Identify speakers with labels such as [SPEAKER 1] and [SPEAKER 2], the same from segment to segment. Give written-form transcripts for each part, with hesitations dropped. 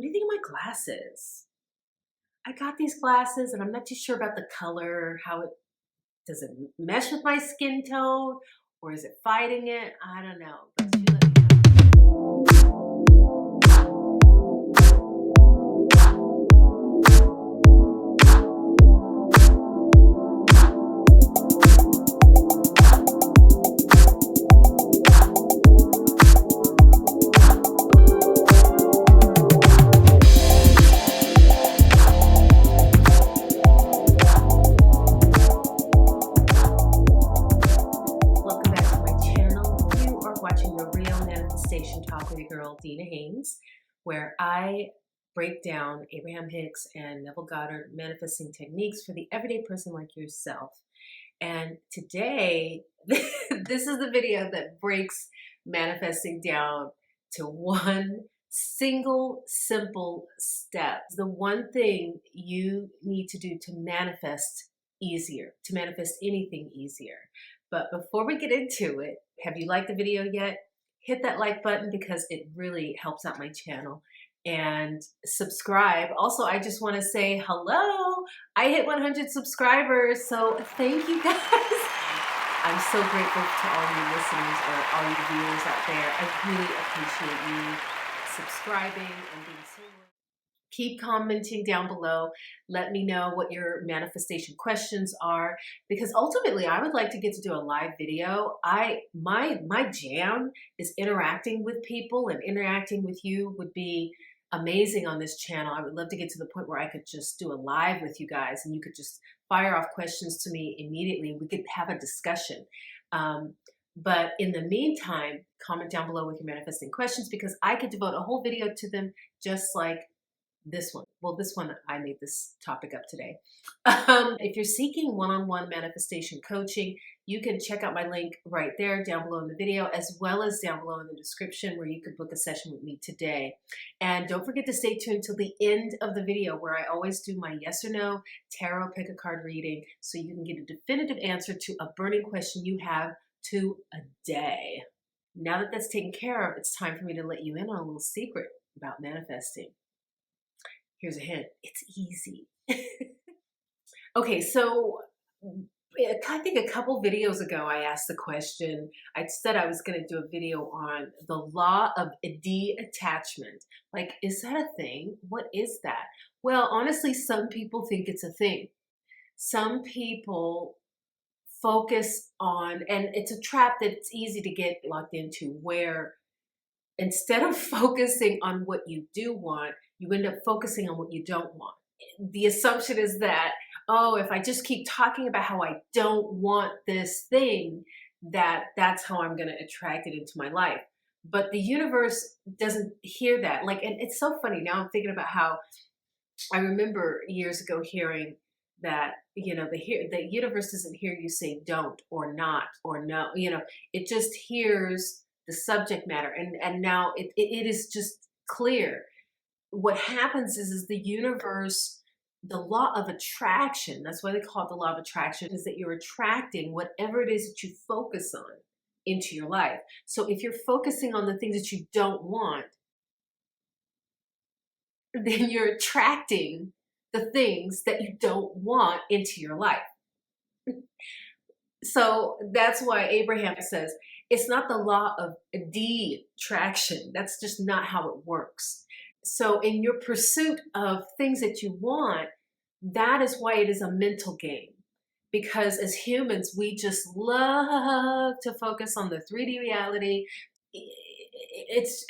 [SPEAKER 1] What do you think of my glasses? I got these glasses and I'm not too sure about the color, how it does it mesh with my skin tone or is it fighting it? I don't know. But you let me know. Welcome back to my channel. You are watching The Real Manifestation Talk with your girl, Dina Haynes, where I break down Abraham Hicks and Neville Goddard manifesting techniques for the everyday person like yourself. And today, this is the video that breaks manifesting down to one single simple step. The one thing you need to do to manifest easier, to manifest anything easier. But before we get into it, have you liked the video yet? Hit that like button because it really helps out my channel. And subscribe. Also, I just want to say hello. I hit 100 subscribers, so thank you guys. I'm so grateful to all you listeners or all you viewers out there. I really appreciate you subscribing and being so loyal. Keep commenting down below. Let me know what your manifestation questions are, because ultimately I would like to get to do a live video. My jam is interacting with people, and interacting with you would be amazing on this channel. I would love to get to the point where I could just do a live with you guys and you could just fire off questions to me immediately. We could have a discussion. But in the meantime, comment down below with your manifesting questions, because I could devote a whole video to them, just like this one. Well, this one, I made this topic up today. If you're seeking one-on-one manifestation coaching, you can check out my link right there down below in the video, as well as down below in the description where you could book a session with me today. And don't forget to stay tuned till the end of the video, where I always do my yes or no tarot pick a card reading, so you can get a definitive answer to a burning question you have today. Now that that's taken care of, it's time for me to let you in on a little secret about manifesting. Here's a hint. It's easy. Okay, so I think a couple videos ago, I asked the question, I said I was going to do a video on the law of detachment. Like, is that a thing? What is that? Well, honestly, some people think it's a thing. Some people focus on, and it's a trap that it's easy to get locked into, where instead of focusing on what you do want, you end up focusing on what you don't want. The assumption is that, oh, if I just keep talking about how I don't want this thing, that's how I'm going to attract it into my life. But the universe doesn't hear that. Like, and it's so funny. Now I'm thinking about how I remember years ago hearing that, you know, the universe doesn't hear you say don't or not or no. You know, it just hears the subject matter. And now it is just clear. What happens is the universe, the law of attraction, that's why they call it the law of attraction, is that you're attracting whatever it is that you focus on into your life. So if you're focusing on the things that you don't want, then you're attracting the things that you don't want into your life. So that's why Abraham says, it's not the law of detraction. That's just not how it works. So in your pursuit of things that you want, that is why it is a mental game. Because as humans, we just love to focus on the 3D reality. It's,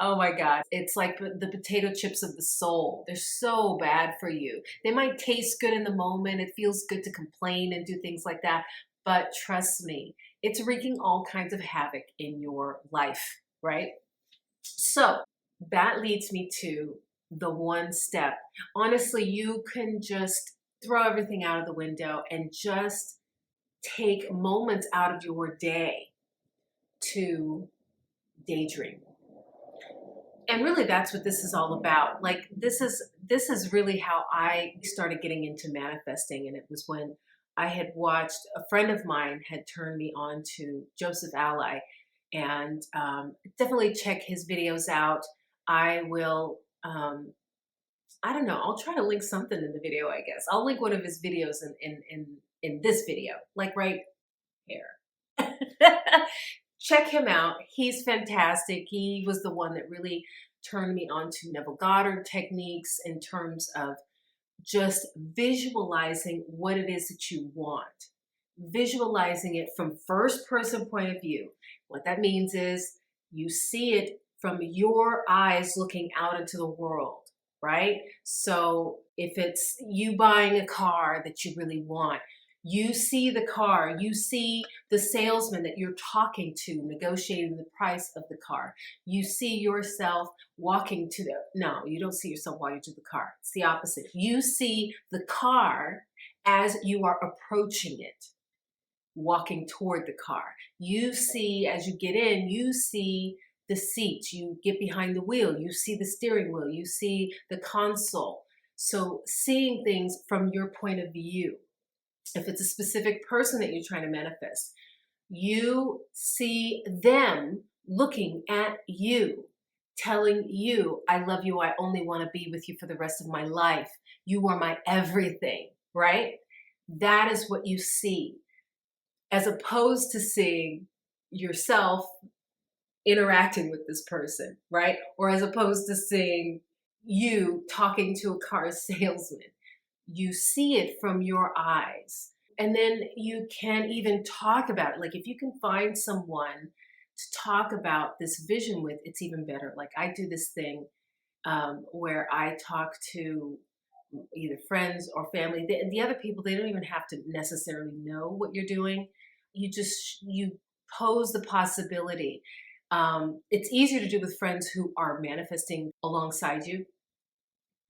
[SPEAKER 1] oh my God, it's like the potato chips of the soul. They're so bad for you. They might taste good in the moment. It feels good to complain and do things like that. But trust me, it's wreaking all kinds of havoc in your life, right? So that leads me to the one step. Honestly, you can just throw everything out of the window and just take moments out of your day to daydream. And really, that's what this is all about. Like, this is really how I started getting into manifesting. And it was when I had watched, a friend of mine had turned me on to Alai, and definitely check his videos out. I will, I don't know, I'll try to link something in the video, I guess. I'll link one of his videos in this video, like right here. Check him out. He's fantastic. He was the one that really turned me on to Neville Goddard techniques in terms of just visualizing what it is that you want. Visualizing it from first person point of view. What that means is you see it from your eyes looking out into the world, right? So if it's you buying a car that you really want, you see the car, you see the salesman that you're talking to, negotiating the price of the car. You see yourself walking to no, you don't see yourself walking to the car. It's the opposite. You see the car as you are approaching it, walking toward the car. You see, as you get in, you see the seats, you get behind the wheel, you see the steering wheel, you see the console. So seeing things from your point of view. If it's a specific person that you're trying to manifest, you see them looking at you, telling you, I love you, I only want to be with you for the rest of my life. You are my everything, right? That is what you see, as opposed to seeing yourself interacting with this person, right? Or as opposed to seeing you talking to a car salesman. You see it from your eyes. And then you can even talk about it. Like if you can find someone to talk about this vision with, it's even better. Like I do this thing where I talk to either friends or family. The other people, they don't even have to necessarily know what you're doing. You pose the possibility. It's easier to do with friends who are manifesting alongside you,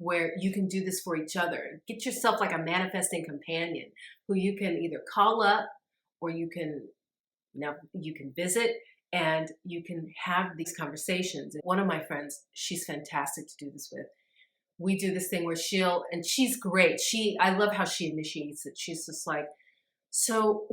[SPEAKER 1] where you can do this for each other. Get yourself like a manifesting companion who you can either call up or you can visit and you can have these conversations. And one of my friends, she's fantastic to do this with. We do this thing where she's great. I love how she initiates it. She's just like, so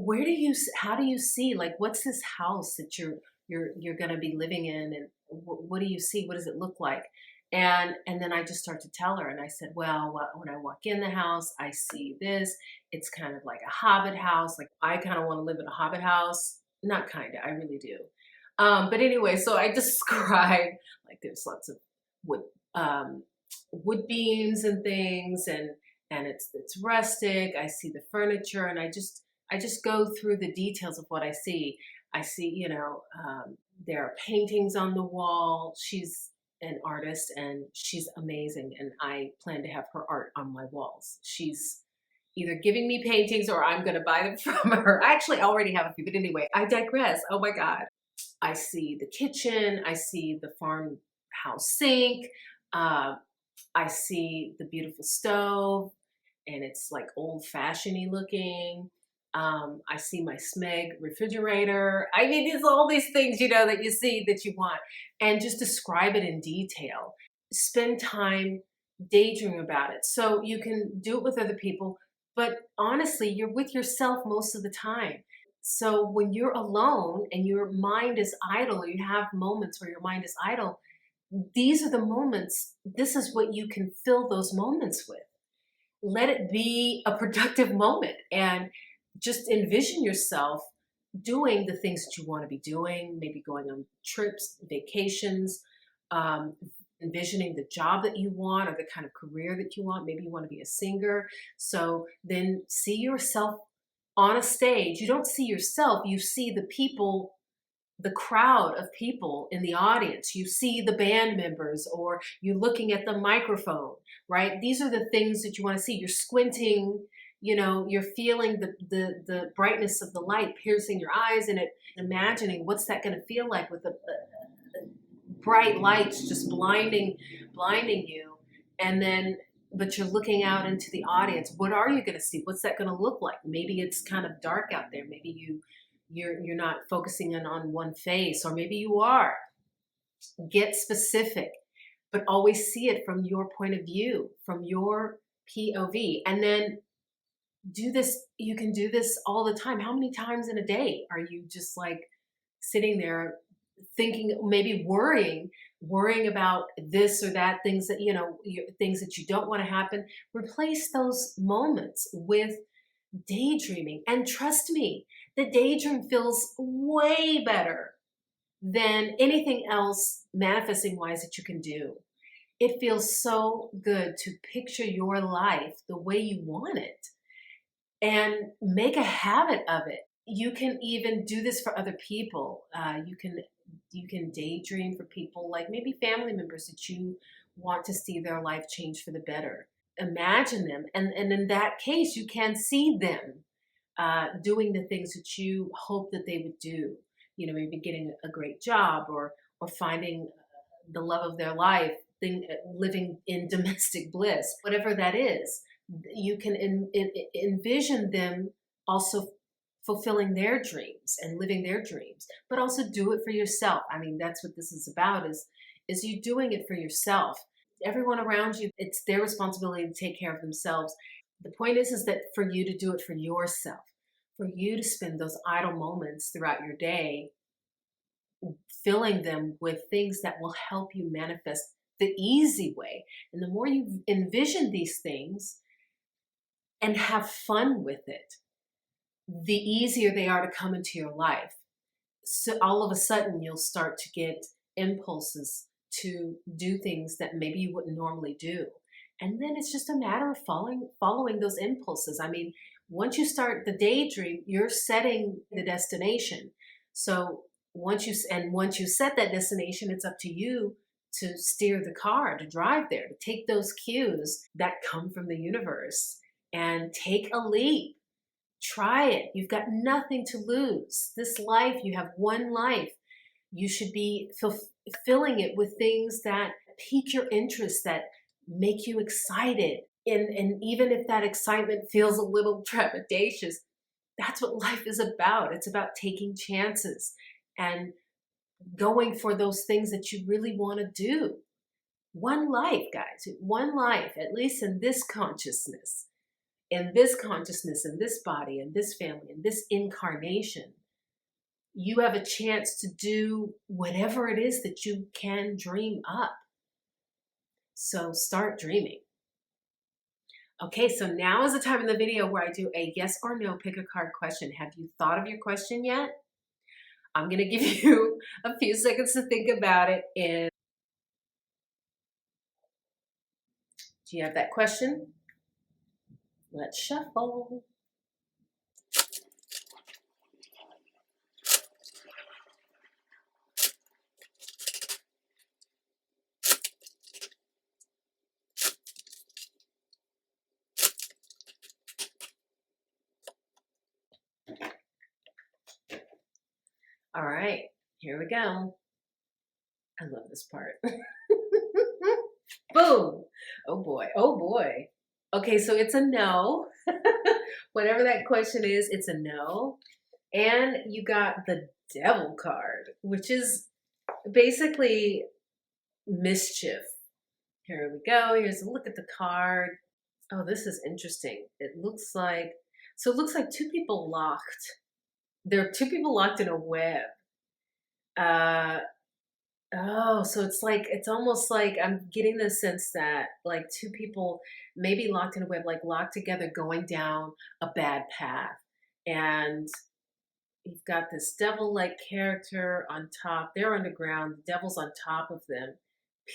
[SPEAKER 1] how do you see, like, what's this house that you're going to be living in? And what do you see? What does it look like? And then I just start to tell her, and I said, well, when I walk in the house, I see this. It's kind of like a hobbit house. Like I kind of want to live in a hobbit house. Not kind of, I really do. But anyway, so I describe, like there's lots of wood beams and things, and it's rustic. I see the furniture, and I just go through the details of what I see. I see, there are paintings on the wall. She's an artist and she's amazing, and I plan to have her art on my walls. She's either giving me paintings or I'm going to buy them from her. I actually already have a few, but anyway, I digress. Oh my God. I see the kitchen. I see the farmhouse sink. I see the beautiful stove, and it's like old-fashioned-y looking. I see my Smeg refrigerator. I mean, it's all these things, that you see that you want, and just describe it in detail. Spend time daydreaming about it. So you can do it with other people, but honestly, you're with yourself most of the time. So when you're alone and your mind is idle, or you have moments where your mind is idle, these are the moments. This is what you can fill those moments with. Let it be a productive moment, and just envision yourself doing the things that you want to be doing, maybe going on trips, vacations, envisioning the job that you want or the kind of career that you want. Maybe you want to be a singer. So then see yourself on a stage. You don't see yourself, you see the people, the crowd of people in the audience. You see the band members, or you're looking at the microphone, right? These are the things that you want to see. You're squinting, you're feeling the brightness of the light piercing your eyes, and imagining what's that going to feel like with the bright lights just blinding you. And then, but you're looking out into the audience. What are you going to see? What's that going to look like? Maybe it's kind of dark out there. Maybe you're not focusing in on one face, or maybe you are. Get specific, but always see it from your point of view, from your POV. And then do this. You can do this all the time. How many times in a day are you just like sitting there thinking, maybe worrying worrying about this or that, things that, things that you don't want to happen. Replace those moments with daydreaming. And trust me, the daydream feels way better than anything else manifesting wise that you can do. It feels so good to picture your life the way you want it and make a habit of it. You can even do this for other people. You can daydream for people, like maybe family members that you want to see their life change for the better. Imagine them, and in that case, you can see them doing the things that you hope that they would do. Maybe getting a great job, or finding the love of their life, living in domestic bliss, whatever that is. You can envision them also fulfilling their dreams and living their dreams, but also do it for yourself. I mean, that's what this is about, is you doing it for yourself. Everyone around you, it's their responsibility to take care of themselves. The point is that for you to do it for yourself, for you to spend those idle moments throughout your day, filling them with things that will help you manifest the easy way. And the more you envision these things and have fun with it, the easier they are to come into your life. So all of a sudden you'll start to get impulses to do things that maybe you wouldn't normally do. And then it's just a matter of following those impulses. I mean, once you start the daydream, you're setting the destination. So once you set that destination, it's up to you to steer the car, to drive there, to take those cues that come from the universe and take a leap. Try it. You've got nothing to lose. This life, you have one life. You should be filling it with things that pique your interest, that make you excited. And even if that excitement feels a little trepidatious, that's what life is about. It's about taking chances and going for those things that you really want to do. One life, guys, one life, at least in this consciousness, in this body, in this family, in this incarnation. You have a chance to do whatever it is that you can dream up. So start dreaming. Okay, so now is the time in the video where I do a yes or no pick a card question. Have you thought of your question yet? I'm going to give you a few seconds to think about it. And do you have that question? Let's shuffle. All right, here we go. I love this part. Boom. Oh boy. Oh boy. Okay, so it's a no. Whatever that question is, it's a no. And you got the Devil card, which is basically mischief. Here we go. Here's a look at the card. Oh, this is interesting. It looks like two people locked. There are two people locked in a web. Oh, so it's almost like I'm getting the sense that like two people maybe locked in a web, like locked together, going down a bad path. And you've got this devil-like character on top. They're underground. The devil's on top of them,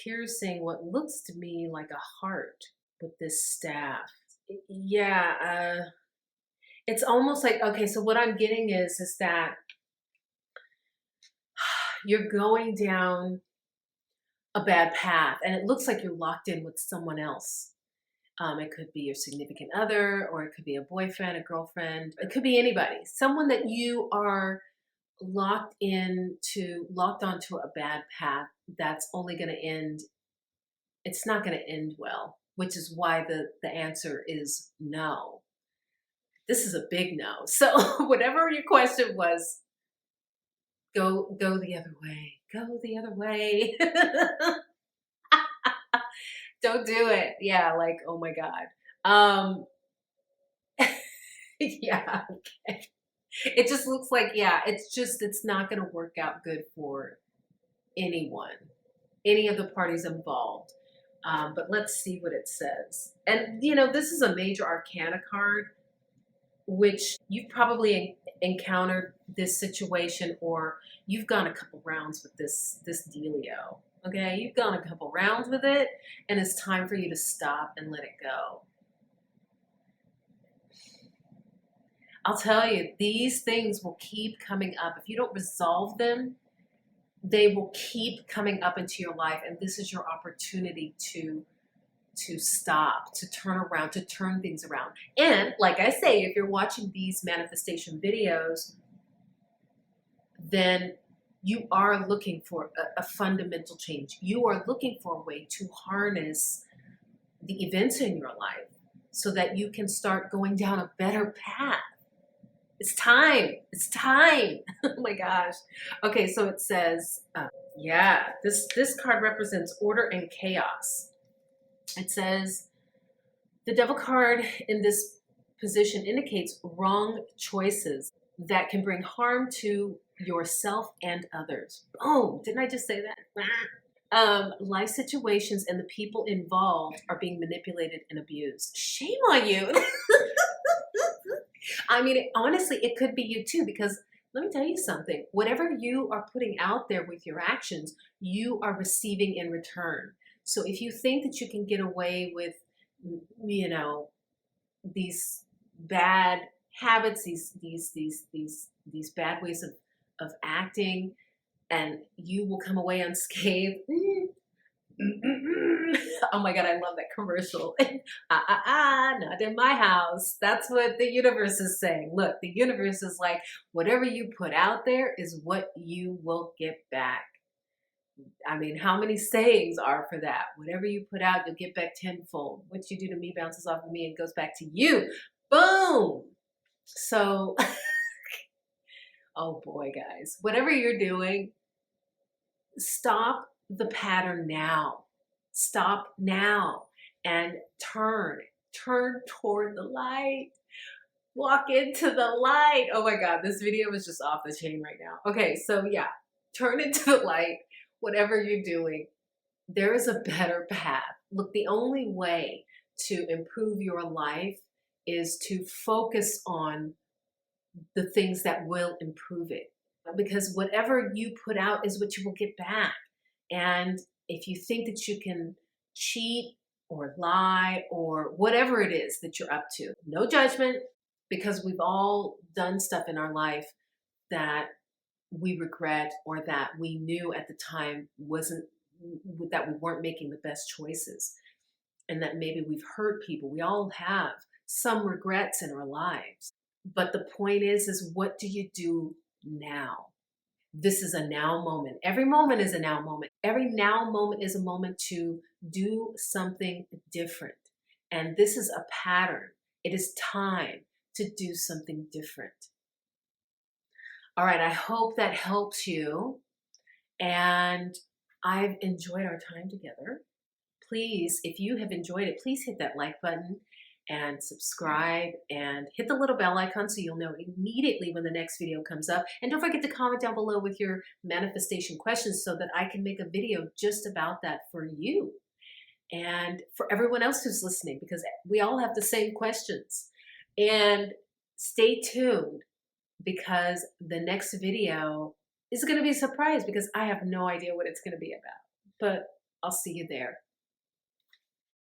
[SPEAKER 1] piercing what looks to me like a heart with this staff. Yeah, it's almost like, okay, so what I'm getting is that you're going down a bad path and it looks like you're locked in with someone else. It could be your significant other, or it could be a boyfriend, a girlfriend. It could be anybody, someone that you are locked onto a bad path that's only going to end. It's not going to end well, which is why the answer is no. This is a big no. So whatever your question was, go the other way. Go the other way. Don't do it. Yeah, like, oh my God. Yeah, okay. It just looks like, yeah, it's not going to work out good for anyone. any of the parties involved. But let's see what it says. And, this is a major arcana card, which you've probably encountered this situation, or you've gone a couple rounds with this dealio. Okay, you've gone a couple rounds with it, and it's time for you to stop and let it go. I'll tell you, these things will keep coming up. If you don't resolve them, they will keep coming up into your life, and this is your opportunity to stop, to turn around, to turn things around. And like I say, if you're watching these manifestation videos, then you are looking for a fundamental change. You are looking for a way to harness the events in your life so that you can start going down a better path. It's time. It's time. Oh my gosh. Okay, so it says, yeah, this card represents order and chaos. It says, the Devil card in this position indicates wrong choices that can bring harm to yourself and others. Oh, didn't I just say that? Life situations and the people involved are being manipulated and abused. Shame on you. I mean, honestly, it could be you too, because let me tell you something. Whatever you are putting out there with your actions, you are receiving in return. So if you think that you can get away with, these bad habits, these bad ways of acting, and you will come away unscathed. Oh my God, I love that commercial. Not in my house. That's what the universe is saying. Look, the universe is like, whatever you put out there is what you will get back. I mean, how many sayings are for that? Whatever you put out, you'll get back tenfold. What you do to me bounces off of me and goes back to you. Boom. So, oh boy, guys, whatever you're doing, stop the pattern now. Stop now and turn toward the light. Walk into the light. Oh my God, this video is just off the chain right now. Okay, so yeah, turn into the light. Whatever you're doing, there is a better path. Look, the only way to improve your life is to focus on the things that will improve it. Because whatever you put out is what you will get back. And if you think that you can cheat or lie or whatever it is that you're up to, no judgment, because we've all done stuff in our life that we regret, or that we knew at the time that we weren't making the best choices, and that maybe we've hurt people. We all have some regrets in our lives. But the point is what do you do now? This is a now moment. Every moment is a now moment. Every now moment is a moment to do something different. And this is a pattern. It is time to do something different. All right, I hope that helps you. And I've enjoyed our time together. Please, if you have enjoyed it, please hit that like button and subscribe and hit the little bell icon so you'll know immediately when the next video comes up. And don't forget to comment down below with your manifestation questions so that I can make a video just about that for you and for everyone else who's listening, because we all have the same questions. And stay tuned, because the next video is going to be a surprise, because I have no idea what it's going to be about. But I'll see you there.